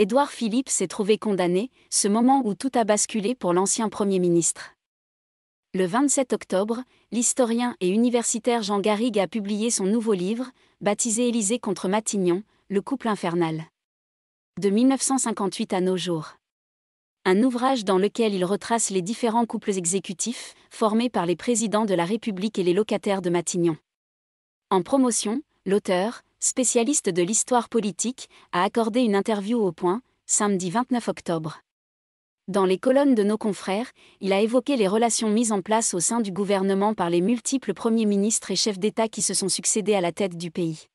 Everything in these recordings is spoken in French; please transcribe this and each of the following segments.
Édouard Philippe s'est trouvé condamné, ce moment où tout a basculé pour l'ancien Premier ministre. Le 27 octobre, l'historien et universitaire Jean Garrigue a publié son nouveau livre, baptisé Élysée contre Matignon, le couple infernal. De 1958 à nos jours. Un ouvrage dans lequel il retrace les différents couples exécutifs, formés par les présidents de la République et les locataires de Matignon. En promotion, l'auteur, spécialiste de l'histoire politique, a accordé une interview au Point, samedi 29 octobre. Dans les colonnes de nos confrères, il a évoqué les relations mises en place au sein du gouvernement par les multiples premiers ministres et chefs d'État qui se sont succédés à la tête du pays.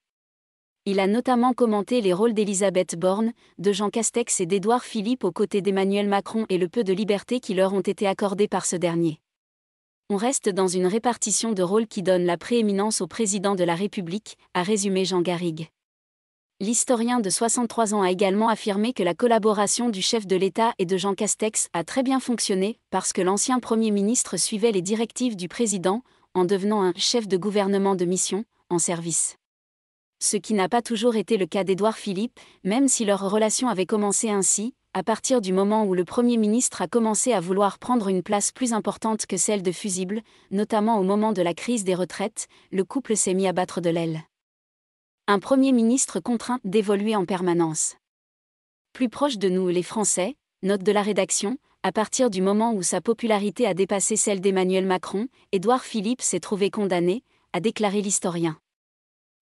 Il a notamment commenté les rôles d'Élisabeth Borne, de Jean Castex et d'Édouard Philippe aux côtés d'Emmanuel Macron et le peu de liberté qui leur ont été accordées par ce dernier. On reste dans une répartition de rôles qui donne la prééminence au président de la République, a résumé Jean Garrigue. L'historien de 63 ans a également affirmé que la collaboration du chef de l'État et de Jean Castex a très bien fonctionné parce que l'ancien Premier ministre suivait les directives du président, en devenant un chef de gouvernement de mission, en service. Ce qui n'a pas toujours été le cas d'Édouard Philippe, même si leur relation avait commencé ainsi, à partir du moment où le Premier ministre a commencé à vouloir prendre une place plus importante que celle de fusible, notamment au moment de la crise des retraites, le couple s'est mis à battre de l'aile. Un Premier ministre contraint d'évoluer en permanence. Plus proche de nous les Français, note de la rédaction, à partir du moment où sa popularité a dépassé celle d'Emmanuel Macron, Édouard Philippe s'est trouvé condamné, a déclaré l'historien.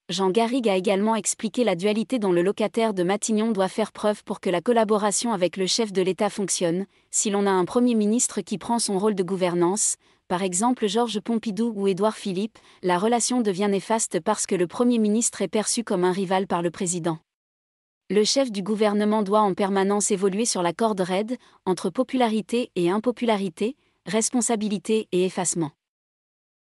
Jean Garrigue a également expliqué la dualité dont le locataire de Matignon doit faire preuve pour que la collaboration avec le chef de l'État fonctionne. Si l'on a un Premier ministre qui prend son rôle de gouvernance, par exemple Georges Pompidou ou Édouard Philippe, la relation devient néfaste parce que le Premier ministre est perçu comme un rival par le président. Le chef du gouvernement doit en permanence évoluer sur la corde raide, entre popularité et impopularité, responsabilité et effacement.